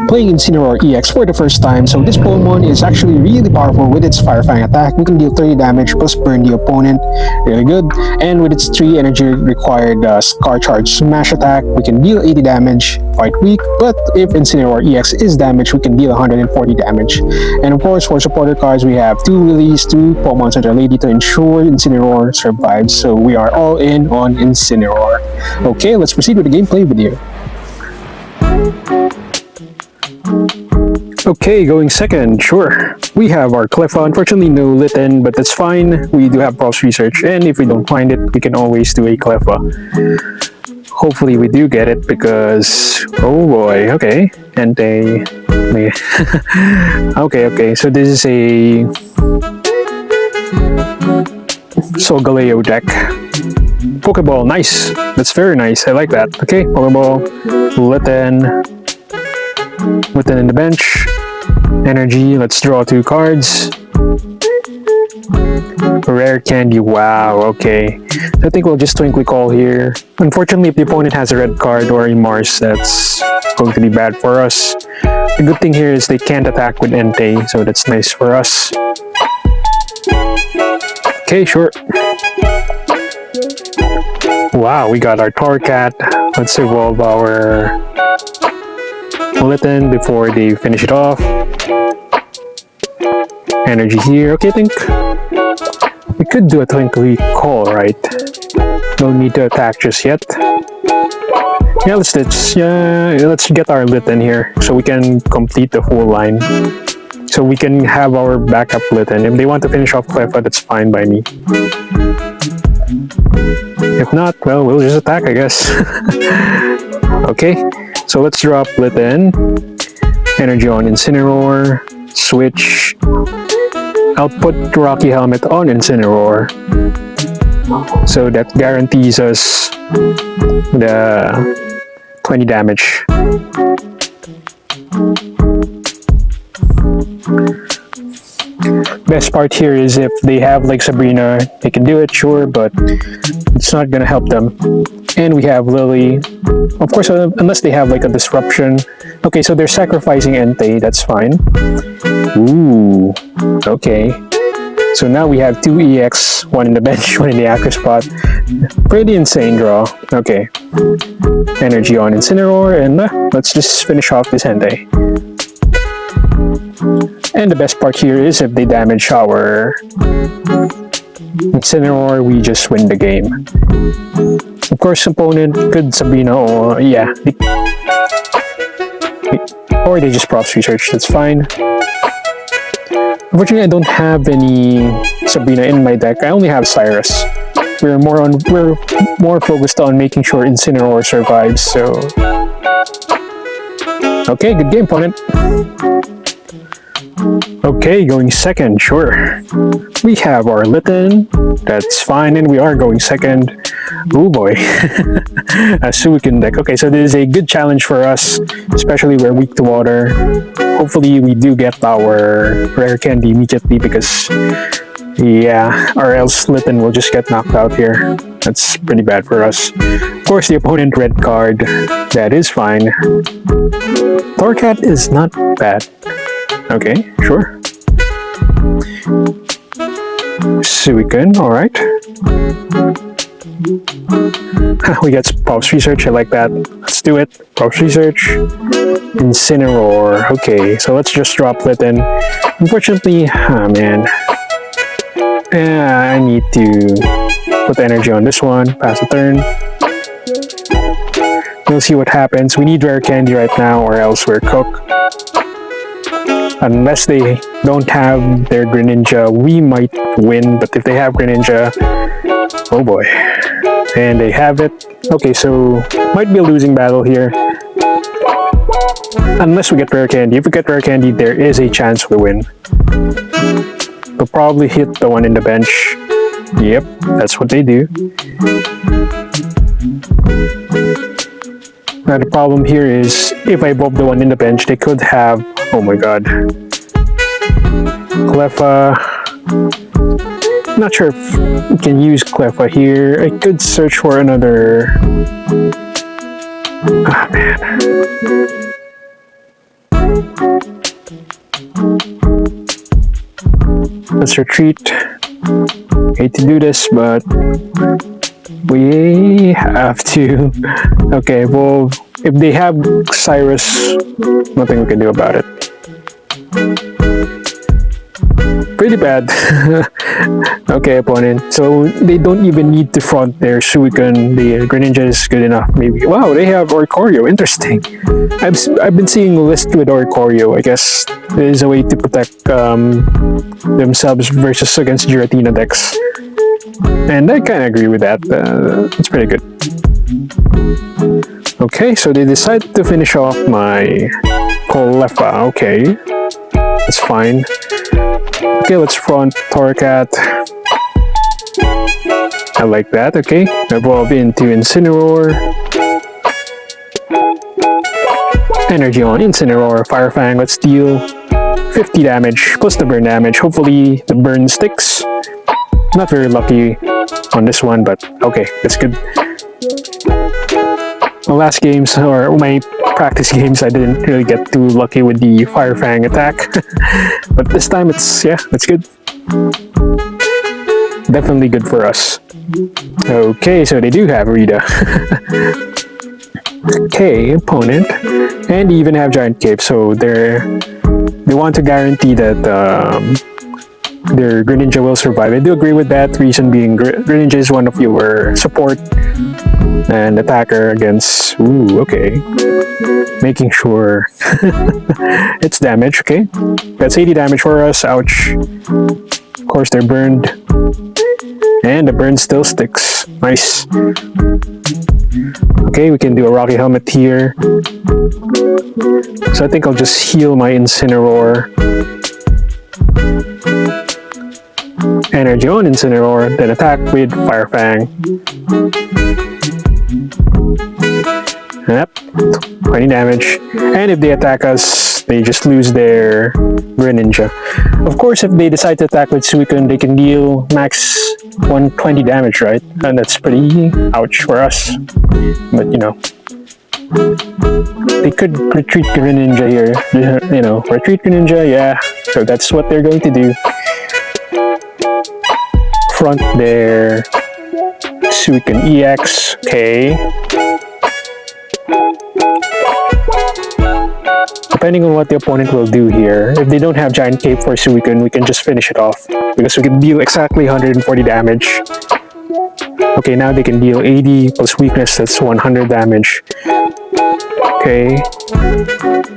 playing Incineroar EX for the first time. So this Pokemon is actually really powerful with its Fire Fang attack. We can deal 30 damage plus burn the opponent, really good. And with its 3 energy required Scar Charge Smash attack, we can deal 80 damage, quite weak. But if Incineroar EX is damaged, we can deal 140 damage. And of course, for supporter cards, we have 2 Lillies, 2 Pokémon Center Lady to ensure Incineroar survives. So we are all in on Incineroar. Okay, let's proceed with the gameplay video. Okay, going second, sure. We have our Cleffa, unfortunately no Litten, but that's fine. We do have Props Research, and if we don't find it, we can always do a Cleffa. Hopefully we do get it because, oh boy, okay. Entei. okay, so this is a Solgaleo deck. Pokeball, nice. That's very nice. I like that. Okay, Pokeball, Litten in the bench. Energy, let's draw 2 cards. Rare candy, wow, okay. So I think we'll just Twinkly Call here. Unfortunately, if the opponent has a red card or a Mars, that's going to be bad for us. The good thing here is they can't attack with Entei, so that's nice for us. Okay, sure. Wow, we got our Torcat. Let's evolve our Litten before they finish it off. Energy here. Okay, I think we could do a Twinkly Call, right? No need to attack just yet. Yeah, let's get our Litten here so we can complete the full line. So we can have our backup Litten. If they want to finish off Cleffa, that's fine by me. If not, well, we'll just attack, I guess. Okay, so let's drop Litten. Energy on Incineroar. Switch. I'll put Rocky Helmet on Incineroar. So that guarantees us the 20 damage. Best part here is if they have like Sabrina, they can do it, sure, but it's not gonna help them. And we have Lillie, of course, unless they have like a disruption. Okay, so they're sacrificing Entei, that's fine. Ooh, okay. So now we have 2 EX, 1 in the bench, 1 in the active spot. Pretty insane draw. Okay. Energy on Incineroar, and let's just finish off this Entei. And the best part here is if they damage our Incineroar, we just win the game. Of course, opponent could Sabrina or yeah, or they just Props Research. That's fine. Unfortunately, I don't have any Sabrina in my deck. I only have Cyrus. We're more focused on making sure Incineroar survives. So, okay, good game, opponent. Okay, going second, sure. We have our Litten, that's fine, and we are going second. Oh boy, a Suicune deck. Okay, so this is a good challenge for us, especially we're weak to water. Hopefully we do get our rare candy immediately because, yeah, or else Litten will just get knocked out here. That's pretty bad for us. Of course, the opponent red card, that is fine. Torcat is not bad. Okay, sure. Suicune, alright. We got Props Research, I like that. Let's do it. Props Research. Incineroar. Okay, so let's just drop Litten. Unfortunately, oh man. I need to put energy on this one. Pass the turn. We'll see what happens. We need rare candy right now or else we're cooked. Unless they don't have their Greninja, we might win. But if they have Greninja, oh boy. And they have it. Okay, so might be a losing battle here. Unless we get rare candy. If we get rare candy, there is a chance we win. They'll probably hit the one in the bench. Yep, that's what they do. Now the problem here is, if I bob the one in the bench, they could have, oh my god, Cleffa. Not sure if we can use Cleffa here. I could search for another. Ah, man. Let's retreat. Hate to do this, but we have to. Okay, well, if they have Cyrus, nothing we can do about it. Pretty bad. Okay, opponent. So they don't even need to front their Suicune. The Greninja is good enough, maybe. Wow, they have Oricorio. Interesting. I've been seeing a list with Oricorio. I guess there's a way to protect themselves versus against Giratina decks. And I kind of agree with that. It's pretty good. Okay, so they decided to finish off my Cleffa. Okay, that's fine. Okay, let's front Torracat. I like that. Okay, evolve into Incineroar. Energy on Incineroar, Fire Fang. Let's deal 50 damage plus the burn damage. Hopefully the burn sticks. Not very lucky on this one, but okay, that's good. My last games, or my practice games, I didn't really get too lucky with the Fire Fang attack. But this time it's good. Definitely good for us. Okay, so they do have Rita. Okay, opponent. And they even have Giant Cape, so they want to guarantee that their Greninja will survive. I do agree with that, reason being Greninja is one of your support and attacker against... Ooh, okay. Making sure it's damage, okay? That's 80 damage for us, ouch. Of course, they're burned. And the burn still sticks. Nice. Okay, we can do a Rocky Helmet here. So I think I'll just heal my Incineroar. Energy on Incineroar, then attack with Fire Fang. Yep, 20 damage. And if they attack us, they just lose their Greninja. Of course, if they decide to attack with Suicune, they can deal max 120 damage, right? And that's pretty ouch for us. But you know, they could retreat Greninja here. You know, retreat Greninja, yeah. So that's what they're going to do. Front their Suicune EX, okay. Depending on what the opponent will do here, if they don't have Giant Cape for Suicune, we can just finish it off. Because we can deal exactly 140 damage. Okay, now they can deal 80 plus weakness, that's 100 damage. Okay.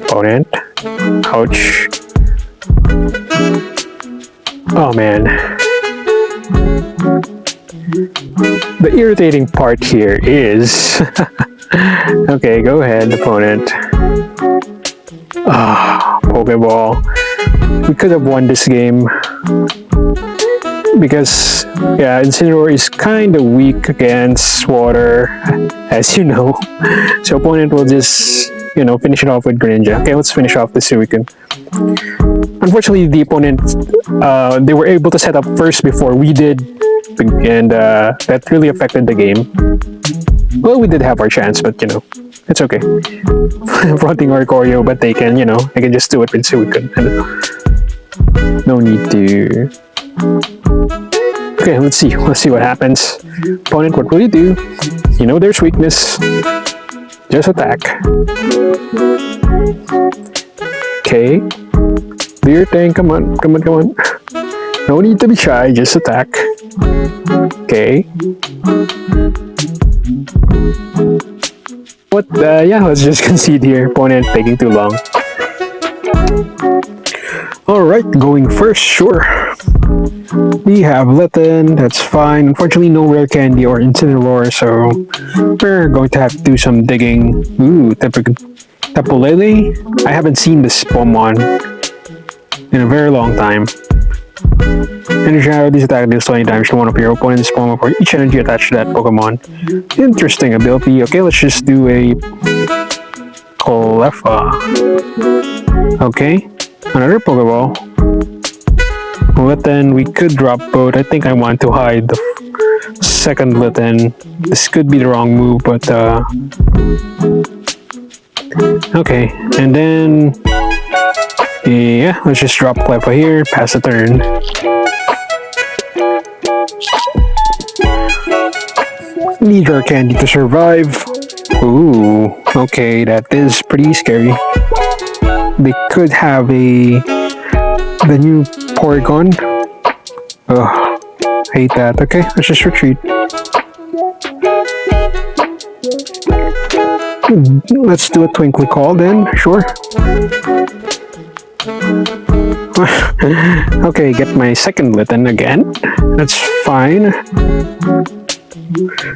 Opponent. Ouch. Oh man. The irritating part here is... Okay, go ahead, opponent. Pokeball. We could have won this game. Because, yeah, Incineroar is kind of weak against water, as you know. So opponent will just, you know, finish it off with Greninja. Okay, let's finish off the Suicune. Unfortunately, the opponent, they were able to set up first before we did. And that really affected the game. Well, we did have our chance, but you know, it's okay. Fronting Oricorio, but they can, you know, I can just do it with Suicune. No need to... Okay, let's see what happens. Opponent, what will you do? You know there's weakness. Just attack. Okay. Do your thing, come on. No need to be shy, just attack. Okay. What? Yeah, let's just concede here. Opponent taking too long. Alright, going first, sure. We have Litten, that's fine. Unfortunately, no rare candy or Incineroar, so we're going to have to do some digging. Ooh, Tapu Lele? I haven't seen this Pokemon in a very long time. Energy arrow, this attack deals 20 damage to one of your opponent's Pokemon for each energy attached to that Pokemon. Interesting ability. Okay, let's just do a Cleffa. Okay, another Pokeball. Litten, we could drop both. I think I want to hide the second Litten. This could be the wrong move, but okay. And then Yeah, let's just drop Cleffa here, pass the turn. Need our candy to survive. Ooh, okay, that is pretty scary. They could have the new Porygon. Ugh, hate that. Okay, let's just retreat. Let's do a Twinkly Call then, sure. Okay, get my second Litten again. That's fine.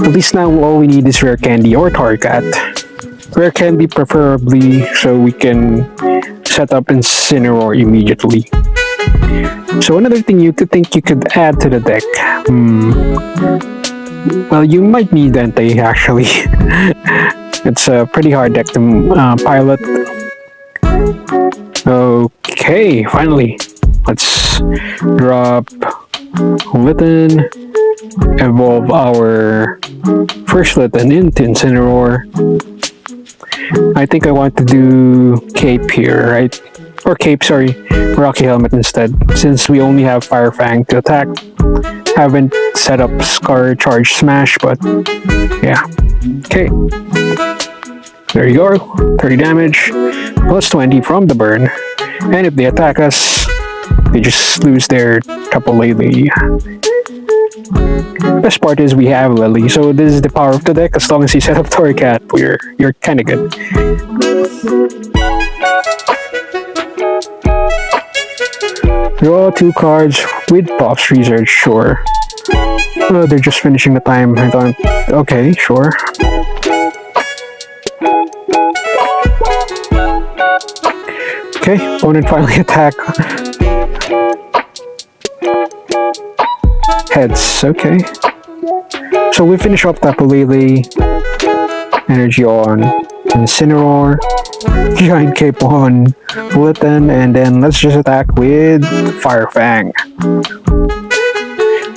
At least now all we need is Rare Candy or Torcat. Rare Candy preferably, so we can set up Incineroar immediately. So another thing you could think you could add to the deck. Well, you might need Entei actually. It's a pretty hard deck to pilot. Okay, finally. Let's drop Litten, evolve our first Litten into Incineroar. I think I want to do Cape here, right? Or Cape, sorry, Rocky Helmet instead, since we only have Fire Fang to attack. Haven't set up Scar Charge Smash, but yeah. Okay. There you go, 30 damage, plus 20 from the burn. And if they attack us, they just lose their Tapu Lele. Best part is we have Lillie, so this is the power of the deck. As long as you set up Torcat, you're kinda good. Draw 2 cards with Pop's Research, sure. Oh, they're just finishing the time. I don't... Okay, sure. Okay, opponent finally attack. Heads, okay. So we finish off Tapu Lele, energy on Incineroar, Giant Cape on Litten, and then let's just attack with Fire Fang.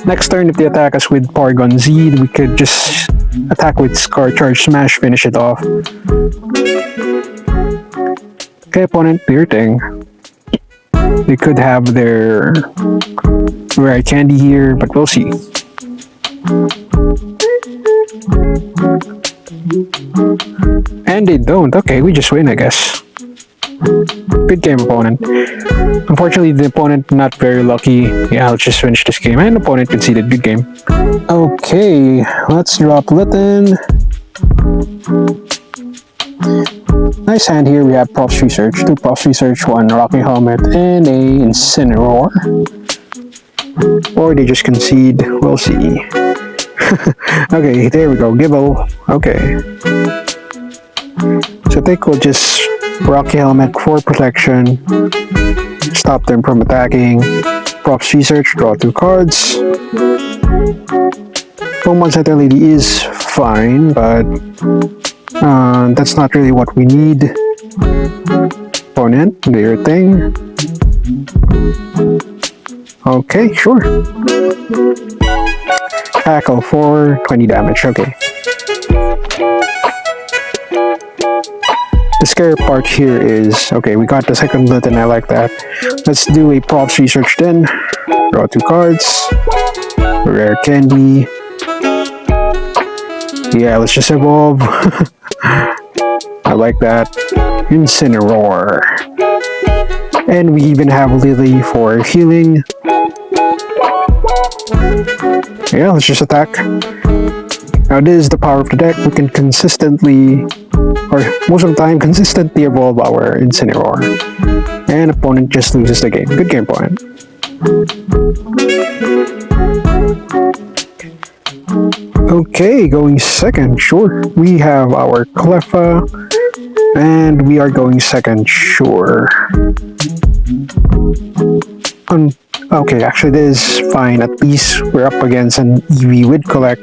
Next turn, if they attack us with Porygon Z, we could just attack with Scar Charge Smash, finish it off. Okay, opponent, do your thing. They could have their Rare Candy here, but we'll see. And they don't. Okay, we just win, I guess. Good game, opponent. Unfortunately, the opponent not very lucky. Yeah, let's just finish this game. And opponent conceded. Good game. Okay, let's drop Litten. Nice hand here. We have Props Research, 2 Props Research, 1 Rocky Helmet, and a Incineroar. Or they just concede. We'll see. Okay, there we go. Gible. Okay. So I think we'll just Rocky Helmet for protection. Stop them from attacking. Props Research, draw 2 cards. Pokémon Center Lady is fine, but that's not really what we need. Opponent, do your thing. Okay, sure. Tackle for 20 damage, okay. The scary part here is, okay, we got the second Litten, I like that. Let's do a Props Research then. Draw 2 cards. Rare Candy. Yeah, let's just evolve. I like that. Incineroar. And we even have Lillie for healing. Yeah, let's just attack. Now this is the power of the deck. We can consistently, or most of the time, consistently evolve our Incineroar. And opponent just loses the game. Good game, opponent. Okay, going second, sure. We have our Cleffa, and we are going second, sure. Okay, actually this is fine. At least we're up against an EV with Collect.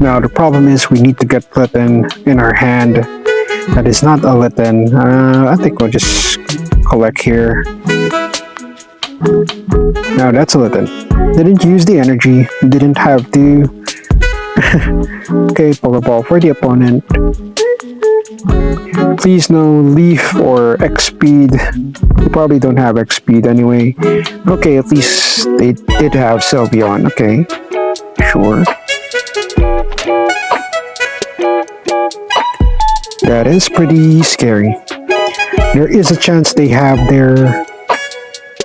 Now the problem is we need to get Litten in our hand. That is not a Litten. I think we'll just Collect here. Now that's a Litten. Didn't use the energy. Didn't have to. Okay, Pokeball for the opponent. Please no Leaf or X Speed. You probably don't have X Speed anyway. Okay, at least they did have Sylveon. Okay, sure. That is pretty scary. There is a chance they have their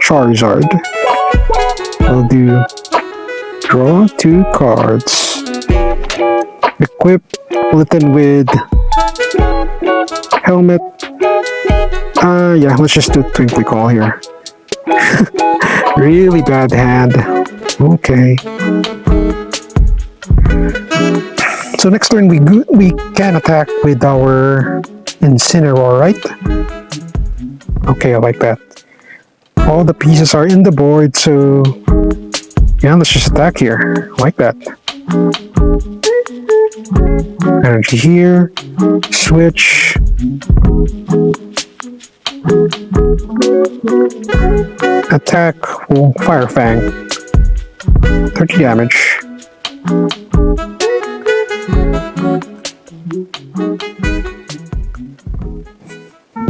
Charizard. I'll do draw 2 cards. Equip Litten with Helmet. Yeah, let's just do Twinkly Call here. Really bad hand. Okay. So next turn we can attack with our Incineroar, right? Okay, I like that. All the pieces are in the board, so yeah, let's just attack here. I like that. Energy here. Switch. Attack. Oh, Fire Fang. 30 damage.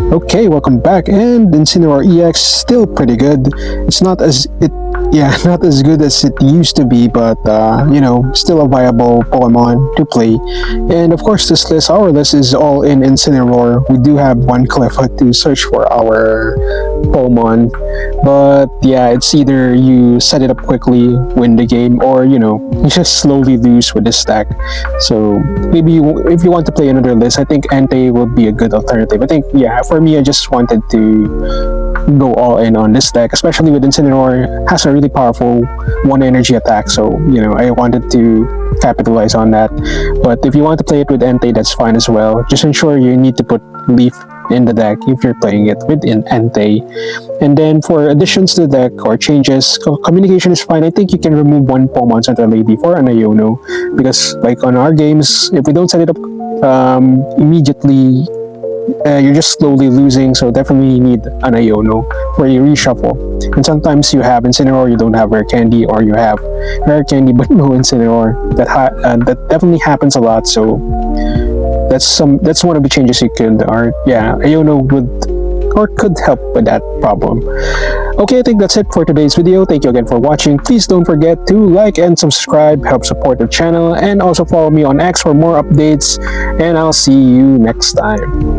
Okay, welcome back, and Incineroar EX still pretty good. It's not as not as good as it used to be, but you know, still a viable Pokemon to play. And of course, our list is all in Incineroar. We do have one Cleffa to search for our Pokemon, but yeah, it's either you set it up quickly, win the game, or you know, you just slowly lose with this stack. So maybe if you want to play another list, I think Entei would be a good alternative. I think, yeah, for me, I just wanted to go all in on this deck, especially with Incineroar. Has a really powerful 1 energy attack, so you know, I wanted to capitalize on that. But if you want to play it with Entei, that's fine as well. Just ensure you need to put Leaf in the deck if you're playing it with Entei. And then for additions to the deck or changes, communication is fine. I think you can remove 1 Pokémon Center Lady for an Iono, because like on our games, if we don't set it up immediately, you're just slowly losing, so definitely need an Iono where you reshuffle. And sometimes you have Incineroar, you don't have Rare Candy, or you have Rare Candy but no Incineroar. That definitely happens a lot, so that's one of the changes you could, or yeah, Iono could help with that problem. Okay, I think that's it for today's video. Thank you again for watching. Please don't forget to like and subscribe, help support the channel, and also follow me on X for more updates, and I'll see you next time.